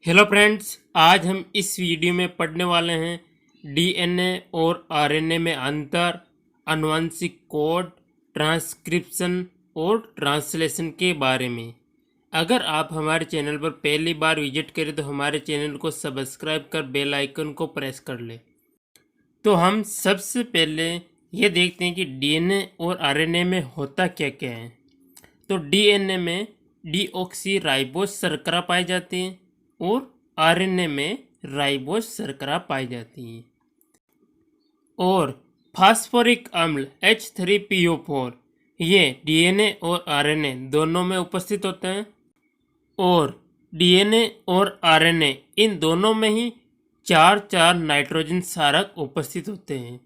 Hello friends, आज हम इस वीडियो में पढ़ने वाले हैं डीएनए और आरएनए में अंतर, आनुवंशिक कोड, ट्रांसक्रिप्शन और ट्रांसलेशन के बारे में। अगर आप हमारे चैनल पर पहली बार विजिट करें तो हमारे चैनल को सब्सक्राइब कर बेल आइकन को प्रेस कर लें। तो हम सबसे पहले ये देखते हैं कि डीएनए और आरएनए में होता क्या क्या है। तो डीएनए में डीऑक्सी राइबोस शर्करा पाई जाती है और आरएनए में राइबोस शर्करा पाई जाती है। और फास्फोरिक अम्ल H3PO4 ये डीएनए और आरएनए दोनों में उपस्थित होते हैं। और डीएनए और आरएनए इन दोनों में ही चार चार नाइट्रोजन क्षारक उपस्थित होते हैं।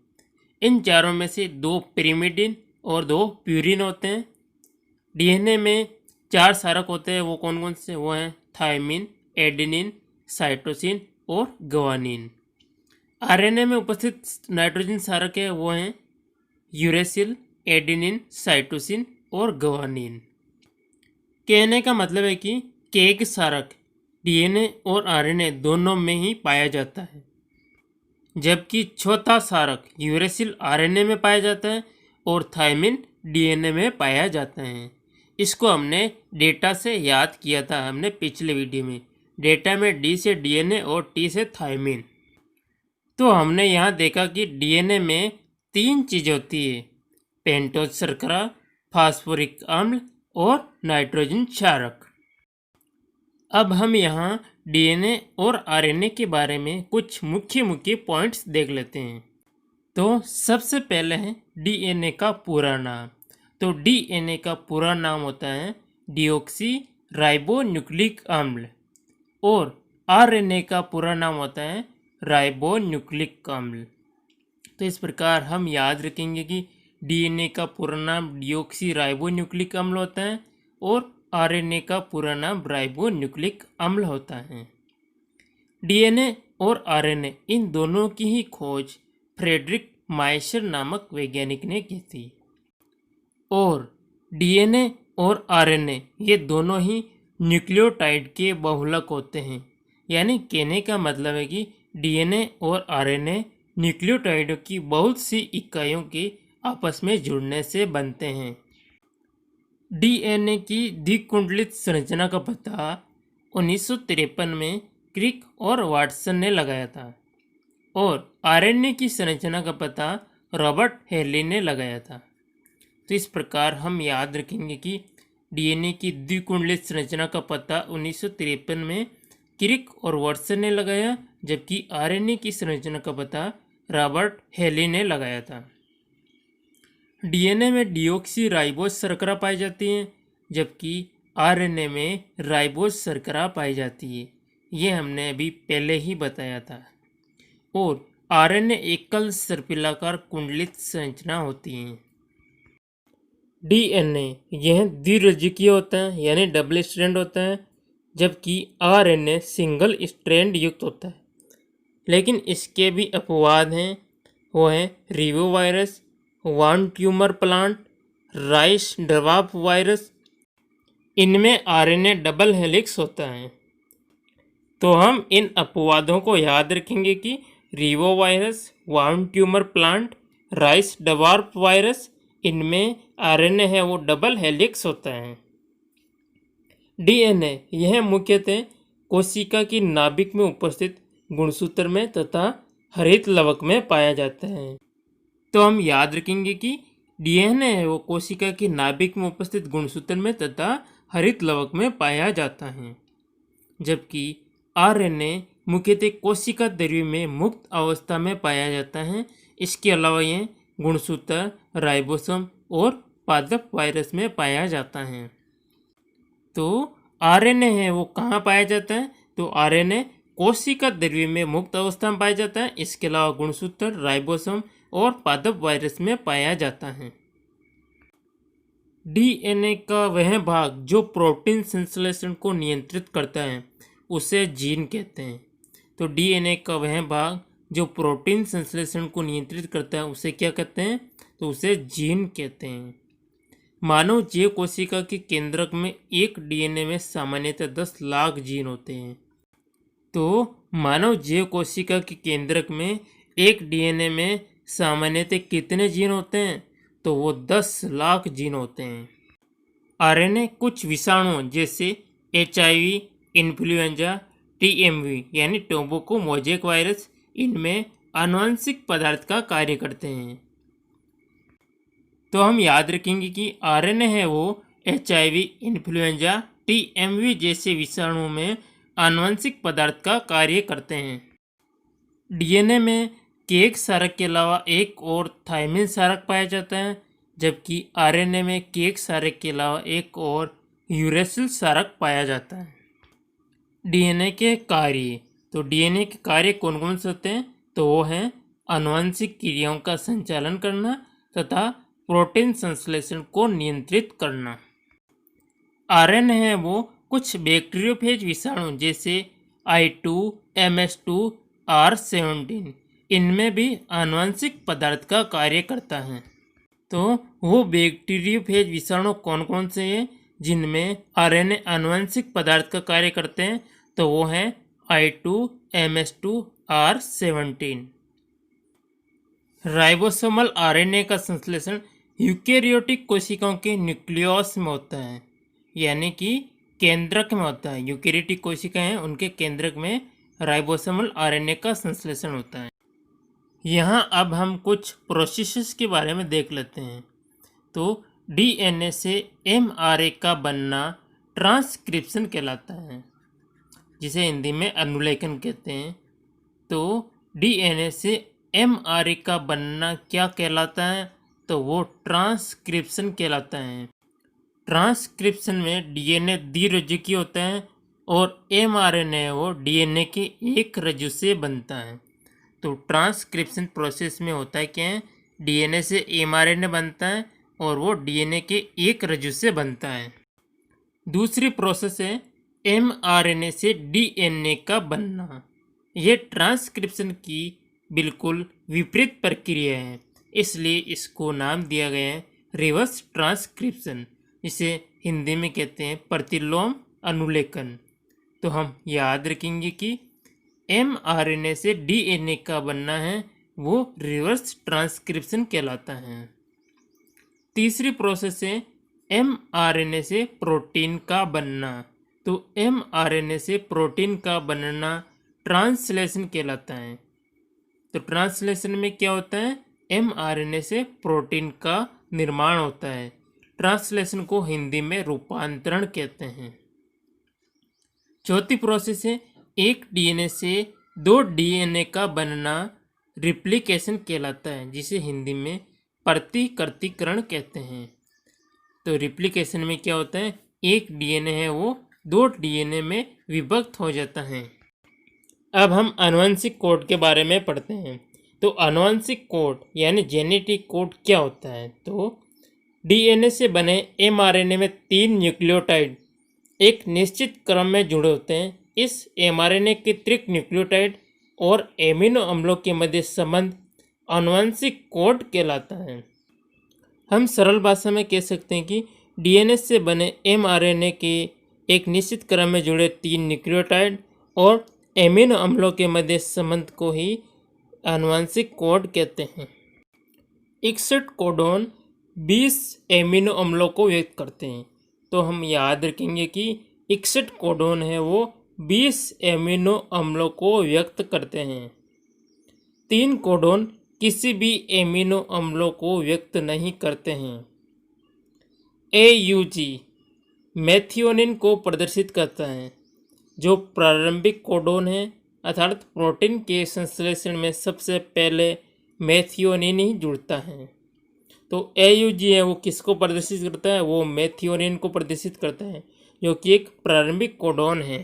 इन चारों में से दो पिरिमिडिन और दो प्यूरिन होते हैं। डीएनए में चार क्षारक होते हैं, वो कौन कौन से? वो हैं थायमिन, एडेनिन, साइटोसिन और ग्वानिन। आरएनए में उपस्थित नाइट्रोजन क्षारक है वो हैं यूरेसिल, एडेनिन, साइटोसिन और ग्वानिन। कहने का मतलब है कि केक क्षारक डीएनए और आरएनए दोनों में ही पाया जाता है, जबकि चौथा क्षारक यूरेसिल आरएनए में पाया जाता है और थायमिन डीएनए में पाया जाता है। इसको हमने डेटा से याद किया था हमने पिछले वीडियो में। डेटा में डी से डीएनए और टी से थायमिन। तो हमने यहाँ देखा कि डीएनए में तीन चीज़ होती है: पेंटोज शर्करा, फास्फोरिक अम्ल और नाइट्रोजन क्षारक। अब हम यहाँ डीएनए और आरएनए के बारे में कुछ मुख्य पॉइंट्स देख लेते हैं। तो सबसे पहले है डीएनए का पूरा नाम। तो डीएनए का पूरा नाम होता है डीऑक्सी राइबोन्यूक्लिक अम्ल और आरएनए का पूरा नाम होता है राइबोन्यूक्लिक अम्ल। तो इस प्रकार हम याद रखेंगे कि डीएनए का पूरा नाम डीऑक्सी राइबोन्यूक्लिक अम्ल होता है और आरएनए का पूरा नाम राइबोन्यूक्लिक अम्ल होता है। डीएनए और आरएनए इन दोनों की ही खोज फ्रेडरिक माइशर नामक वैज्ञानिक ने की थी। और डीएनए और आरएनए ये दोनों ही न्यूक्लियोटाइड के बहुलक होते हैं। यानी कहने का मतलब है कि डीएनए और आरएनए न्यूक्लियोटाइडों की बहुत सी इकाइयों के आपस में जुड़ने से बनते हैं। डीएनए की द्विकुंडलित संरचना का पता 1953 में क्रिक और वाटसन ने लगाया था और आरएनए की संरचना का पता रॉबर्ट हेरली ने लगाया था। तो इस प्रकार हम याद रखेंगे कि डीएनए की द्विकुंडलित संरचना का पता 1953 में क्रिक और वाटसन ने लगाया, जबकि आरएनए की संरचना का पता रॉबर्ट हेरली ने लगाया था। डीएनए में डीऑक्सी राइबोस शर्करा पाई जाती है, जबकि आरएनए में राइबोस शर्करा पाई जाती है। ये हमने अभी पहले ही बताया था। और आरएनए एकल सर्पिलाकार कुंडलित संरचना होती है। डीएनए यह द्विरज्जुकीय होता है, यानी डबल स्ट्रैंड होता है, जबकि आरएनए सिंगल स्ट्रैंड युक्त होता है। लेकिन इसके भी अपवाद हैं, वो हैं reovirus, wound tumour plant, rice dwarf virus. इनमें आरएनए डबल हेलिक्स होता है। तो हम इन अपवादों को याद रखेंगे कि reovirus, wound tumour plant, rice dwarf virus, इनमें आरएनए है वो डबल हेलिक्स होता है। डीएनए यह मुख्यतः कोशिका की नाभिक में उपस्थित गुणसूत्र में तथा हरित लवक में पाया जाता है। तो हम याद रखेंगे कि डीएनए है वो कोशिका की नाभिक में उपस्थित गुणसूत्र में तथा हरित लवक में पाया जाता है, जबकि आरएनए मुख्यतः कोशिका द्रव्य में मुक्त अवस्था में पाया जाता है। इसके अलावा यह गुणसूत्र, राइबोसोम और पादप वायरस में पाया जाता है। तो आरएनए है वो कहाँ पाया जाता है? तो आरएनए कोशिका द्रव्य में मुक्त अवस्था में पाया जाता है। इसके अलावा गुणसूत्र, राइबोसोम और पादप वायरस में पाया जाता है। डीएनए का वह भाग जो प्रोटीन संश्लेषण को नियंत्रित करता है उसे जीन कहते हैं। तो डीएनए का वह भाग जो प्रोटीन संश्लेषण को नियंत्रित करता है उसे क्या कहते हैं? तो उसे जीन कहते हैं। मानव जीव कोशिका के केंद्रक में एक डीएनए में सामान्यतः 10 लाख जीन होते हैं। तो मानव जीव कोशिका के केंद्रक में एक डीएनए में सामान्यतः कितने जीन होते हैं? तो वो 10 लाख जीन होते हैं। आरएनए कुछ विषाणुओं जैसे HIV, इन्फ्लुएंजा, TMV यानी टोबैको मोज़ेक वायरस, इनमें आनुवंशिक पदार्थ का कार्य करते हैं। तो हम याद रखेंगे कि आरएनए है वो HIV, इन्फ्लुएंजा, TMV जैसे विषाणुओं में आनुवंशिक पदार्थ का कार्य करते हैं। डीएनए में केक सारक के अलावा एक और थायमिन सारक पाया जाता है, जबकि आरएनए में केक सारक के अलावा एक और यूरेसिल सारक पाया जाता है। डीएनए के कार्य, तो डीएनए के कार्य कौन कौन से होते हैं? तो वो हैं आनुवंशिक क्रियाओं का संचालन करना तथा प्रोटीन संश्लेषण को नियंत्रित करना। आरएनए है वो कुछ बैक्टीरियोफेज विषाणु जैसे I2, MS2, R17, इनमें भी आनुवंशिक पदार्थ का कार्य करता है। तो वो बैक्टीरियोफेज विषाणु कौन कौन से हैं जिनमें आरएनए आनुवंशिक पदार्थ का कार्य करते हैं? तो वो हैं I2, MS2, R17। Ribosomal RNA का संश्लेषण यूकेरियोटिक कोशिकाओं के न्यूक्लियस में होता है, यानी कि केंद्रक में होता है। यूकेरियोटिक कोशिकाएं हैं, उनके केंद्रक में राइबोसोमल आरएनए का संश्लेषण होता है। यहाँ अब हम कुछ प्रोसेसेस के बारे में देख लेते हैं। तो डीएनए से एमआरए का बनना ट्रांसक्रिप्शन कहलाता है, जिसे हिंदी में अनुलेखन कहते हैं। तो डीएनए से एमआरए का बनना क्या कहलाता है? तो वो ट्रांसक्रिप्शन कहलाता है। ट्रांसक्रिप्शन में डीएनए द्विरज्जुकी होता है और एमआरएनए वो डीएनए के एक रज्जु से बनता है। तो ट्रांसक्रिप्शन प्रोसेस में होता है क्या है? डीएनए से एमआरएनए बनता है और वो डीएनए के एक रज्जु से बनता है। दूसरी प्रोसेस है एमआरएनए से डीएनए का बनना। ये ट्रांसक्रिप्शन की बिल्कुल विपरीत प्रक्रिया है, इसलिए इसको नाम दिया गया है रिवर्स ट्रांसक्रिप्शन, इसे हिंदी में कहते हैं प्रतिलोम अनुलेखन। तो हम याद रखेंगे कि एमआरएनए से डीएनए का बनना है वो रिवर्स ट्रांसक्रिप्शन कहलाता है। तीसरी प्रोसेस है एमआरएनए से प्रोटीन का बनना। तो एमआरएनए से प्रोटीन का बनना ट्रांसलेशन कहलाता है। तो ट्रांसलेशन में क्या होता है? एमआरएनए से प्रोटीन का निर्माण होता है। ट्रांसलेशन को हिंदी में रूपांतरण कहते हैं। चौथी प्रोसेस है एक डीएनए से 2 डीएनए का बनना रिप्लिकेशन कहलाता है, जिसे हिंदी में प्रतिकृतिकरण कहते हैं। तो रिप्लिकेशन में क्या होता है? एक डीएनए है वो 2 डीएनए में विभक्त हो जाता है। अब हम आनुवंशिक कोड के बारे में पढ़ते हैं। तो आनुवंशिक कोड यानी जेनेटिक कोड क्या होता है? तो डीएनए से बने एमआरएनए में 3 न्यूक्लियोटाइड एक निश्चित क्रम में जुड़े होते हैं। इस एमआरएनए के त्रिक न्यूक्लियोटाइड और एमिनो अम्लों के मध्य संबंध आनुवंशिक कोड कहलाता है। हम सरल भाषा में कह सकते हैं कि डीएनए से बने एमआरएनए के एक निश्चित क्रम में जुड़े 3 न्यूक्लियोटाइड और एमिनो अम्लों के मध्य संबंध को ही आनुवंशिक कोड कहते हैं। 61 कोडोन 20 एमिनो अम्लों को व्यक्त करते हैं। तो हम याद रखेंगे कि 61 कोडोन है वो 20 एमिनो अम्लों को व्यक्त करते हैं। 3 कोडोन किसी भी एमिनो अम्लों को व्यक्त नहीं करते हैं। AUG मेथियोनिन को प्रदर्शित करता है, जो प्रारंभिक कोडोन है, अर्थात प्रोटीन के संश्लेषण में सबसे पहले मेथियोनिन ही जुड़ता है। तो AUG है वो किसको प्रदर्शित करता है? वो मेथियोनिन को प्रदर्शित करता है, जो कि एक प्रारंभिक कोडोन है।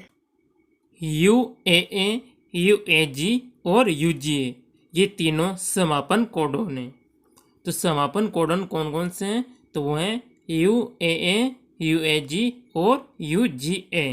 UAA, UAG और UGA ये तीनों समापन कोडोन हैं। तो समापन कोडोन कौन कौन से हैं? तो वो हैं UAA, UAG और UGA।